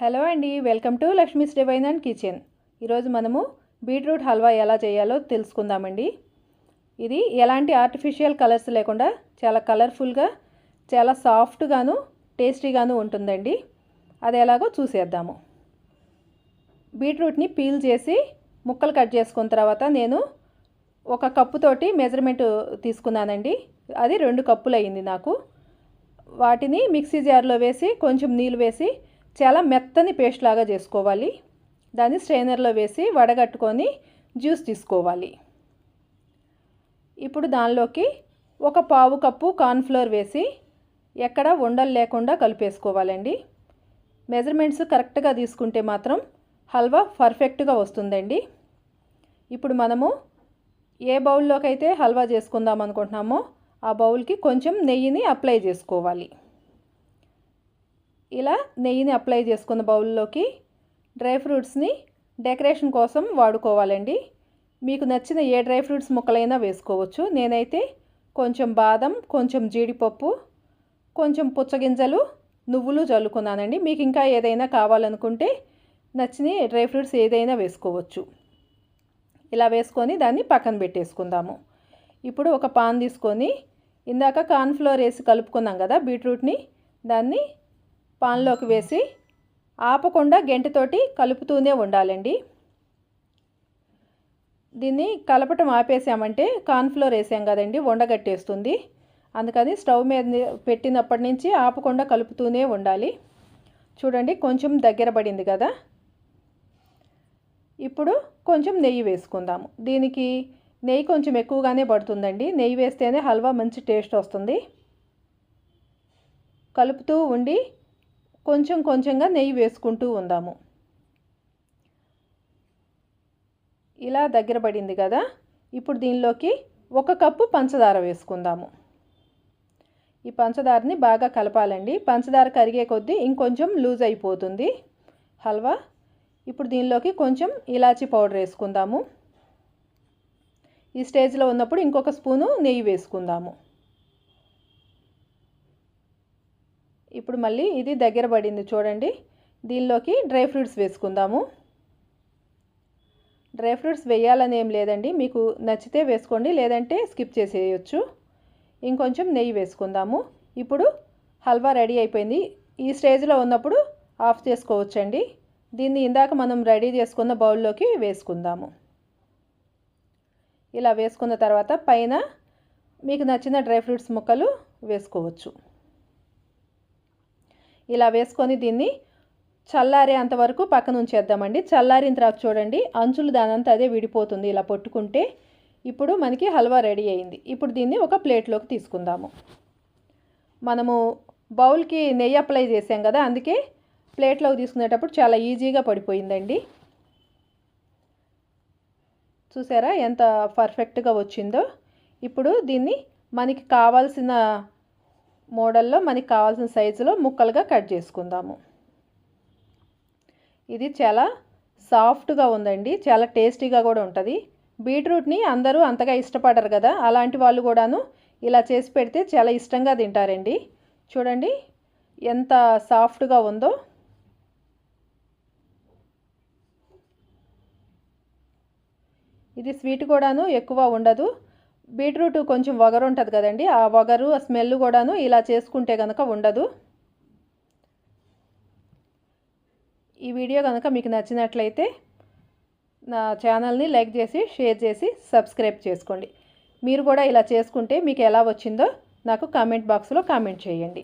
Hello అండి, welcome to Lakshmi's divine and kitchen. ఈరోజు మనము బీట్రూట్ హల్వా ఎలా చేయాలో తెలుసుకుందామండి. ఇది ఎలాంటి ఆర్టిఫిషియల్ కలర్స్ లేకుండా చాలా కలర్ఫుల్గా, చాలా సాఫ్ట్గాను టేస్టీగాను ఉంటుందండి. అది ఎలాగో చూసేద్దాము. బీట్రూట్ని పీల్ చేసి ముక్కలు కట్ చేసుకున్న తర్వాత నేను ఒక కప్పుతోటి మెజర్మెంట్ తీసుకున్నానండి. అది 2 కప్పులు అయింది నాకు. వాటిని మిక్సీ జార్లో వేసి కొంచెం నీళ్ళు వేసి చాలా మెత్తని పేస్ట్ లాగా చేసుకోవాలి. దాన్ని స్ట్రైనర్లో వేసి వడగట్టుకొని జ్యూస్ తీసుకోవాలి. ఇప్పుడు దానిలోకి ఒక పావు కప్పు కార్న్ఫ్లోర్ వేసి ఎక్కడ ఉండలు లేకుండా కలిపేసుకోవాలండి. మెజర్మెంట్స్ కరెక్ట్గా తీసుకుంటే మాత్రం హల్వా పర్ఫెక్ట్గా వస్తుందండి. ఇప్పుడు మనము ఏ బౌల్లోకి అయితే హల్వా చేసుకుందాం అనుకుంటున్నామో ఆ బౌల్కి కొంచెం నెయ్యిని అప్లై చేసుకోవాలి. ఇలా నెయ్యిని అప్లై చేసుకున్న బౌల్లోకి డ్రై ఫ్రూట్స్ని డెకరేషన్ కోసం వాడుకోవాలండి. మీకు నచ్చిన ఏ డ్రై ఫ్రూట్స్ ముక్కలైనా వేసుకోవచ్చు. నేనైతే కొంచెం బాదం, కొంచెం జీడిపప్పు, కొంచెం పుచ్చగింజలు, నువ్వులు చల్లుకున్నానండి. మీకు ఇంకా ఏదైనా కావాలనుకుంటే నచ్చిన డ్రై ఫ్రూట్స్ ఏదైనా వేసుకోవచ్చు. ఇలా వేసుకొని దాన్ని పక్కన పెట్టేసుకుందాము. ఇప్పుడు ఒక పాన్ తీసుకొని ఇందాక కార్న్ఫ్లోర్ వేసి కలుపుకున్నాం కదా బీట్రూట్ని, దాన్ని పాన్లోకి వేసి ఆపకుండా గెంటతోటి కలుపుతూనే ఉండాలండి. దీన్ని కలపటం ఆపేసామంటే కార్న్ఫ్లోర్ వేసాం కదండి, ఉండగట్టేస్తుంది. అందుకని స్టవ్ మీద పెట్టినప్పటి నుంచి ఆపకుండా కలుపుతూనే ఉండాలి. చూడండి, కొంచెం దగ్గర పడింది కదా. ఇప్పుడు కొంచెం నెయ్యి వేసుకుందాము. దీనికి నెయ్యి కొంచెం ఎక్కువగానే పడుతుందండి. నెయ్యి వేస్తేనే హల్వా మంచి టేస్ట్ వస్తుంది. కలుపుతూ ఉండి కొంచెం కొంచెంగా నెయ్యి వేసుకుంటూ ఉందాము. ఇలా దగ్గర పడింది కదా. ఇప్పుడు దీనిలోకి 1 కప్పు పంచదార వేసుకుందాము. ఈ పంచదారని బాగా కలపాలండి. పంచదార కరిగే కొద్దీ ఇంకొంచెం లూజ్ అయిపోతుంది హల్వా. ఇప్పుడు దీనిలోకి కొంచెం ఇలాచీ పౌడర్ వేసుకుందాము. ఈ స్టేజ్లో ఉన్నప్పుడు ఇంకొక స్పూను నెయ్యి వేసుకుందాము. ఇప్పుడు మళ్ళీ ఇది దగ్గర పడింది చూడండి. దీనిలోకి డ్రై ఫ్రూట్స్ వేసుకుందాము. డ్రై ఫ్రూట్స్ వేయాలని ఏం లేదండి, మీకు నచ్చితే వేసుకోండి, లేదంటే స్కిప్ చేసేయచ్చు. ఇంకొంచెం నెయ్యి వేసుకుందాము. ఇప్పుడు హల్వా రెడీ అయిపోయింది. ఈ స్టేజ్లో ఉన్నప్పుడు ఆఫ్ చేసుకోవచ్చండి. దీన్ని ఇందాక మనం రెడీ చేసుకున్న బౌల్లోకి వేసుకుందాము. ఇలా వేసుకున్న తర్వాత పైన మీకు నచ్చిన డ్రై ఫ్రూట్స్ ముక్కలు వేసుకోవచ్చు. ఇలా వేసుకొని దీన్ని చల్లారే అంతవరకు పక్కన ఉంచేద్దామండి. చల్లారిన తర్వాత చూడండి, అంచులు దానంతా అదే విడిపోతుంది ఇలా పట్టుకుంటే. ఇప్పుడు మనకి హల్వా రెడీ అయింది. ఇప్పుడు దీన్ని ఒక ప్లేట్లోకి తీసుకుందాము. మనము బౌల్కి నెయ్యి అప్లై చేసాం కదా, అందుకే ప్లేట్లోకి తీసుకునేటప్పుడు చాలా ఈజీగా పడిపోయిందండి. చూసారా ఎంత పర్ఫెక్ట్గా వచ్చిందో. ఇప్పుడు దీన్ని మనకి కావాల్సిన మోడల్లో, మనకి కావాల్సిన సైజులో ముక్కలుగా కట్ చేసుకుందాము. ఇది చాలా సాఫ్ట్గా ఉందండి, చాలా టేస్టీగా కూడా ఉంటుంది. బీట్రూట్ని అందరూ అంతగా ఇష్టపడరు కదా, అలాంటి వాళ్ళు కూడాను ఇలా చేసి పెడితే చాలా ఇష్టంగా తింటారండి. చూడండి ఎంత సాఫ్ట్గా ఉందో. ఇది స్వీట్ కూడాను ఎక్కువ ఉండదు. బీట్రూట్ కొంచెం వగరు ఉంటుంది కదండి, ఆ వగరు, ఆ స్మెల్ కూడాను ఇలా చేసుకుంటే కనుక ఉండదు. ఈ వీడియో కనుక మీకు నచ్చినట్లయితే నా ఛానల్ని లైక్ చేసి, షేర్ చేసి, సబ్స్క్రైబ్ చేసుకోండి. మీరు కూడా ఇలా చేసుకుంటే మీకు ఎలా వచ్చిందో నాకు కామెంట్ బాక్స్లో కామెంట్ చేయండి.